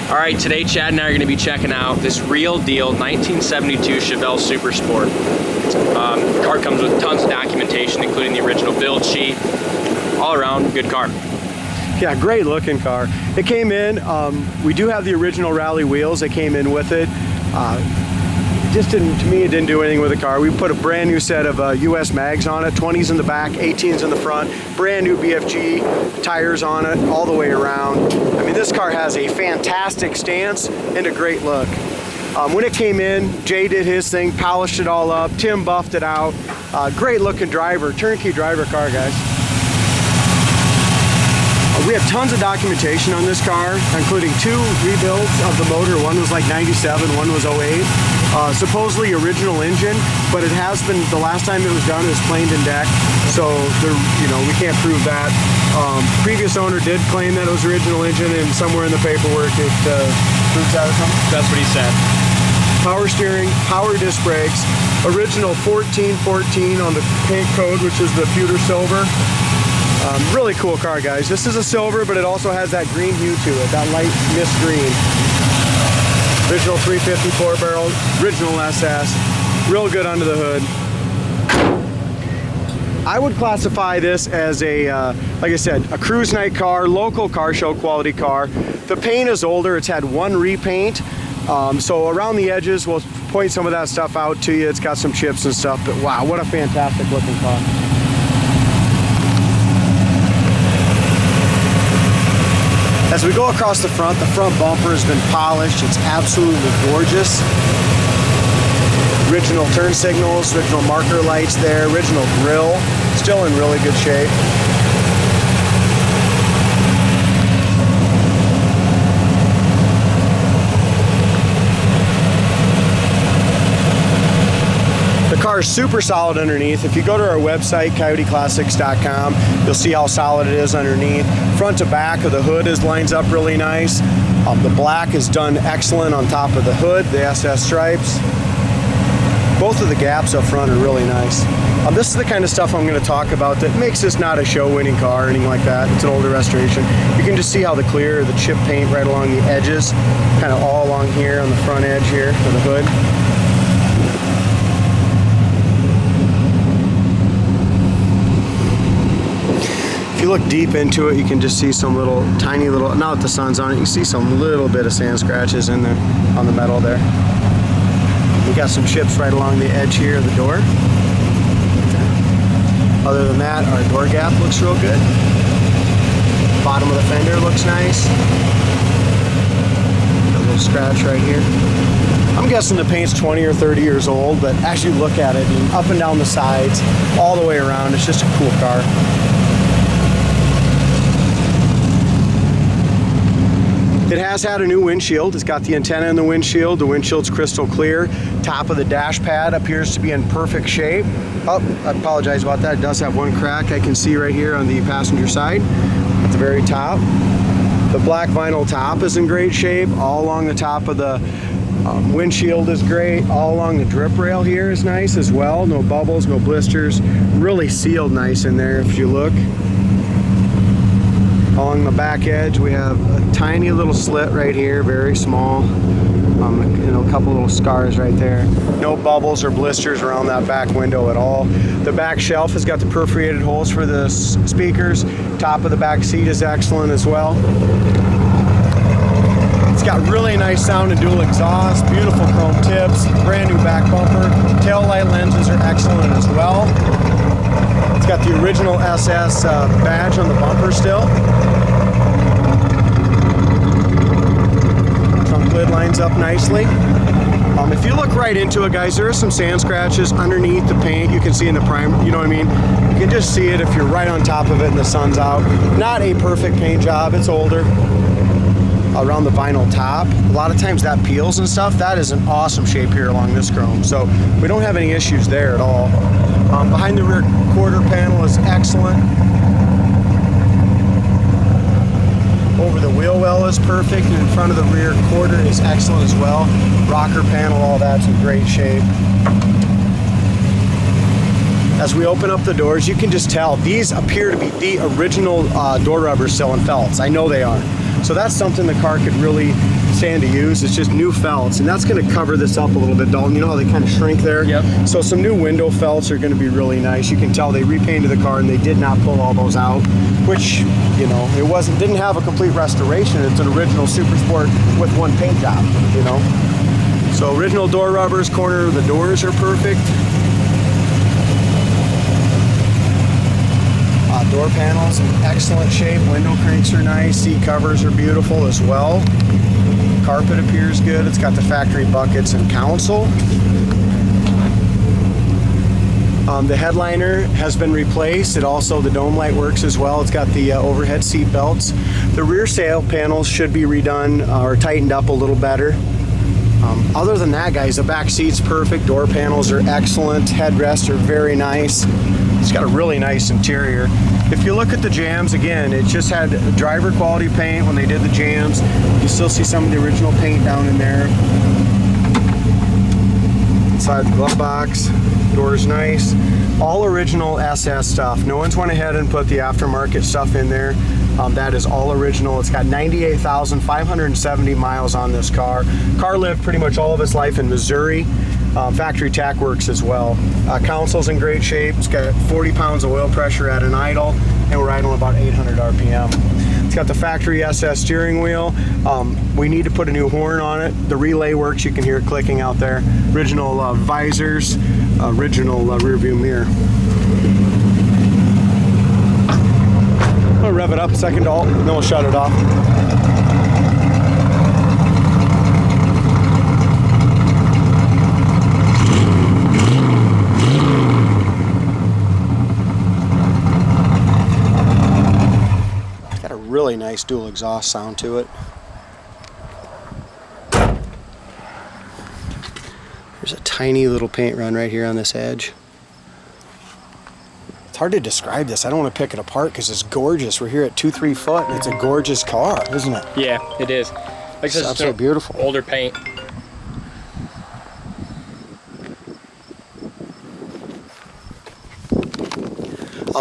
All right, today Chad and I are going to be checking out this real deal 1972 Chevelle Super Sport. The car comes with tons of documentation, including the original build sheet. All around, good car. Yeah, great looking car. It came in, we do have the original rally wheels that came in with it. Just didn't, to me, it didn't do anything with the car. We put a brand new set of US mags on it, 20s in the back, 18s in the front, brand new BFG tires on it all the way around. I mean, this car has a fantastic stance and a great look. When it came in, Jay did his thing, polished it all up, Tim buffed it out. Great looking driver, turnkey driver car, guys. We have tons of documentation on this car, including 2 rebuilds of the motor. One was like 97, one was 08. Supposedly original engine, but it has been, the last time it was done, it was planed and decked, so there, you know, we can't prove that. Previous owner did claim that it was original engine, and somewhere in the paperwork it proves that or something. That's what he said. Power steering, power disc brakes, original 1414 on the paint code, which is the pewter silver. Really cool car, guys. This is a silver, but it also has that green hue to it, that light mist green. Original 354 barrel, original SS, real good under the hood. I would classify this as a, like I said, a cruise night car, local car show quality car. The paint is older, it's had 1 repaint. So around the edges, we'll point some of that stuff out to you. It's got some chips and stuff, but wow, what a fantastic looking car. As we go across the front bumper has been polished. It's absolutely gorgeous. Original turn signals, original marker lights there, original grille, still in really good shape. The car is super solid underneath. If you go to our website, coyoteclassics.com, you'll see how solid it is underneath. Front to back of the hood lines up really nice. The black is done excellent on top of the hood, the SS stripes. Both of the gaps up front are really nice. This is the kind of stuff I'm going to talk about that makes this not a show-winning car or anything like that. It's an older restoration. You can just see how the clear, the chip paint right along the edges, kind of all along here on the front edge here of the hood. If you look deep into it, you can just see some little, tiny little, now that the sun's on it, you can see some little bit of sand scratches in there on the metal there. We got some chips right along the edge here of the door. Other than that, our door gap looks real good. Bottom of the fender looks nice. A little scratch right here. I'm guessing the paint's 20 or 30 years old, but as you look at it, and up and down the sides, all the way around, it's just a cool car. It has had a new windshield. It's got the antenna in the windshield. The windshield's crystal clear. Top of the dash pad appears to be in perfect shape. Oh, I apologize about that. It does have 1 crack I can see right here on the passenger side at the very top. The black vinyl top is in great shape. All along the top of the windshield is great. All along the drip rail here is nice as well. No bubbles, no blisters. Really sealed nice in there if you look. Along the back edge, we have a tiny little slit right here, very small. You know, a couple little scars right there. No bubbles or blisters around that back window at all. The back shelf has got the perforated holes for the speakers. Top of the back seat is excellent as well. It's got really nice sound and dual exhaust, beautiful chrome tips, brand new back bumper. Tail light lenses are excellent as well. It's got the original SS badge on the bumper still. Trunk lid lines up nicely. If you look right into it, guys, there are some sand scratches underneath the paint. You can see in the primer, you know what I mean? You can just see it if you're right on top of it and the sun's out. Not a perfect paint job, it's older. Around the vinyl top, a lot of times that peels and stuff. That is an awesome shape here along this chrome, so we don't have any issues there at all. Behind the rear quarter panel is excellent. Over the wheel well is perfect, and in front of the rear quarter is excellent as well. Rocker panel, all that's in great shape. As we open up the doors, you can just tell these appear to be the original door rubbers still in felts. I know they are. So that's something the car could really sand to use. It's just new felts, and that's going to cover this up a little bit, Dalton. You know how they kind of shrink there? Yep. So some new window felts are going to be really nice. You can tell they repainted the car and they did not pull all those out, which, you know, it didn't have a complete restoration. It's an original Super Sport with one paint job, you know. So original door rubbers, corner of the doors are perfect. Door panels in excellent shape. Window cranks are nice. Seat covers are beautiful as well. Carpet appears good. It's got the factory buckets and console. The headliner has been replaced. It also, the dome light works as well. It's got the overhead seat belts. The rear sail panels should be redone or tightened up a little better. Other than that, guys, the back seat's perfect. Door panels are excellent. Headrests are very nice. It's got a really nice interior. If you look at the jams, again, it just had driver quality paint when they did the jams. You still see some of the original paint down in there. Inside the glove box, door's nice. All original SS stuff. No one's went ahead and put the aftermarket stuff in there. That is all original. It's got 98,570 miles on this car. Car lived pretty much all of its life in Missouri. Factory tack works as well. Console's in great shape. It's got 40 pounds of oil pressure at an idle, and we're idling about 800 RPM. It's got the factory SS steering wheel. We need to put a new horn on it. The relay works. You can hear it clicking out there. Original visors, original rear view mirror. I'll rev it up a second, Dalton, then we'll shut it off. It's got a really nice dual exhaust sound to it. There's a tiny little paint run right here on this edge. It's hard to describe this. I don't want to pick it apart because it's gorgeous. We're here at 2-3 foot and it's a gorgeous car, isn't it? Yeah, it is. Like I said, it's so beautiful. Older paint.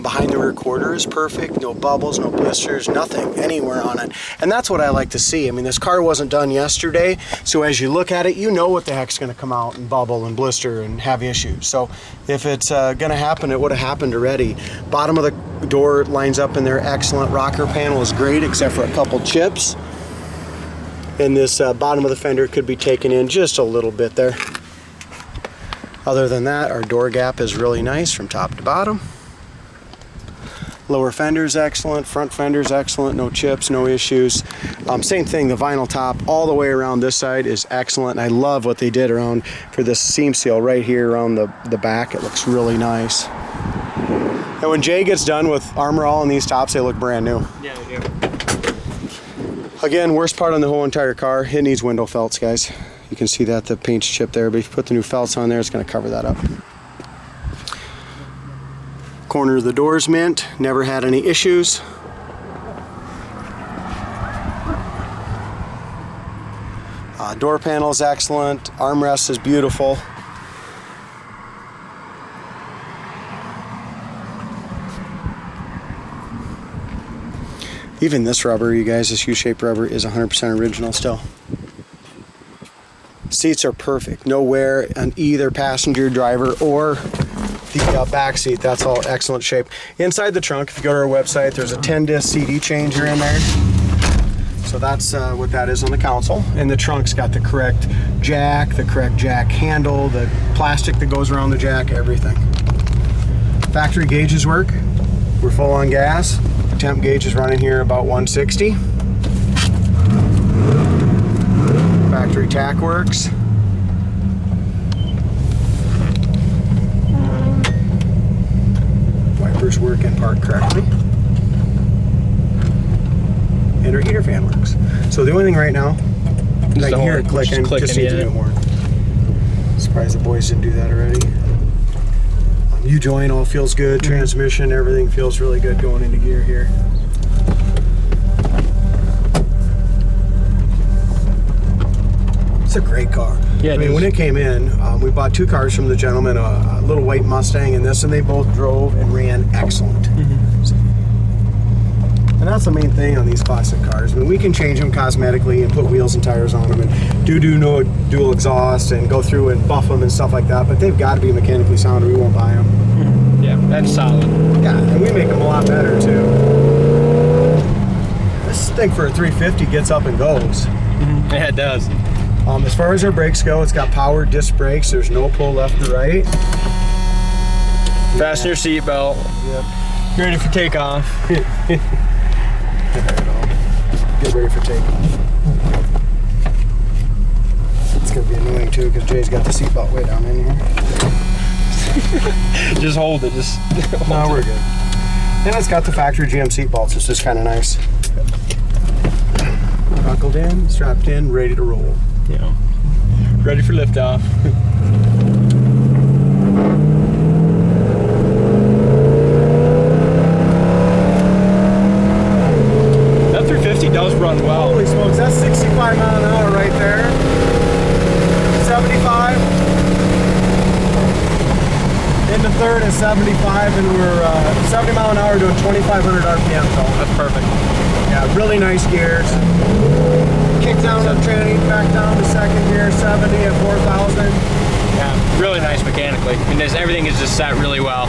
Behind the rear quarter is perfect. No bubbles, no blisters, nothing anywhere on it. And that's what I like to see. I mean, this car wasn't done yesterday, so as you look at it, you know what the heck's going to come out and bubble and blister and have issues. So if it's going to happen, it would have happened already. Bottom of the door lines up in there excellent. Rocker panel is great except for a couple chips. And this bottom of the fender could be taken in just a little bit there. Other than that, our door gap is really nice from top to bottom. Lower fender's excellent, front fender's excellent, no chips, no issues. Same thing, the vinyl top all the way around this side is excellent. And I love what they did around for this seam seal right here around the back. It looks really nice. And when Jay gets done with Armor All on these tops, they look brand new. Yeah, they do. Again, worst part on the whole entire car, it needs window felts, guys. You can see that the paint's chipped there, but if you put the new felts on there, it's going to cover that up. Corner of the door's mint, never had any issues. Door panel is excellent, armrest is beautiful. Even this rubber, you guys, this U-shaped rubber is 100% original still. Seats are perfect, no wear on either passenger, driver, or the back seat. That's all excellent shape. Inside the trunk, if you go to our website, there's a 10-disc CD changer in there. So that's what that is on the console. And the trunk's got the correct jack handle, the plastic that goes around the jack, everything. Factory gauges work. We're full on gas. The temp gauge is running here about 160. Factory tack works. Wipers work and park correctly. And our heater fan works. So the only thing right now, I can hear it clicking, just needs a new horn. Surprised the boys didn't do that already. U-joint all feels good, transmission, everything feels really good going into gear here. It's a great car. Yeah, I mean, when it came in, we bought two cars from the gentleman, a little white Mustang and this, and they both drove and ran excellent. And that's the main thing on these classic cars. I mean, we can change them cosmetically and put wheels and tires on them and do no dual exhaust and go through and buff them and stuff like that, but they've got to be mechanically sound or we won't buy them. Yeah, that's solid. Yeah, and we make them a lot better too. This thing for a 350 gets up and goes. Yeah, it does. As far as our brakes go, it's got power disc brakes. There's no pull left or right. Fasten your seatbelt. Yep. Ready for takeoff. Get ready for takeoff. It's going to be annoying too because Jay's got the seatbelt way down in here. Just hold it. No, we're good. And it's got the factory GM seat belts, which is kind of nice. Buckled in, strapped in, ready to roll. Yeah. Ready for liftoff. That 350 does run well. Holy smokes, that's 65 mile an hour right there. 75. In the third is 75, and we're 70 mile an hour doing 2,500 RPM. So That's perfect. yeah, really nice gears. Kick down to tranny, back down to second gear, 70 at 4,000. Yeah, really nice mechanically. And everything is just set really well.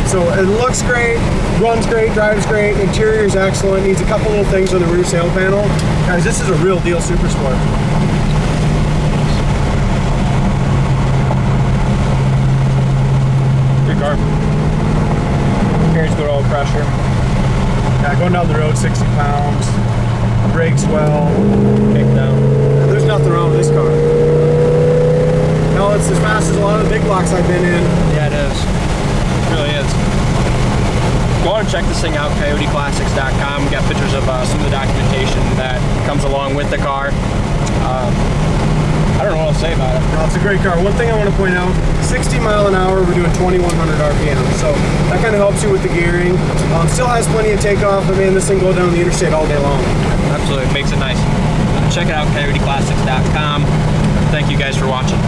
So it looks great, runs great, drives great, interior is excellent. Needs a couple little things on the rear sail panel. Guys, this is a real deal super sport. Good car. Carries good oil pressure. Yeah, going down the road 60 pounds, brakes well, Kick down. there's nothing wrong with this car. Hell, it's as fast as a lot of the big blocks I've been in. Yeah, it is. It really is. Go on and check this thing out, coyoteclassics.com. We got pictures of some of the documentation that comes along with the car. I don't know what to say about it. No, it's a great car. One thing I want to point out, 60 mile an hour, we're doing 2,100 RPM. So that kind of helps you with the gearing. Still has plenty of takeoff. I mean, this thing go down the interstate all day long. Absolutely, it makes it nice. Check it out, coyoteclassics.com. Thank you guys for watching.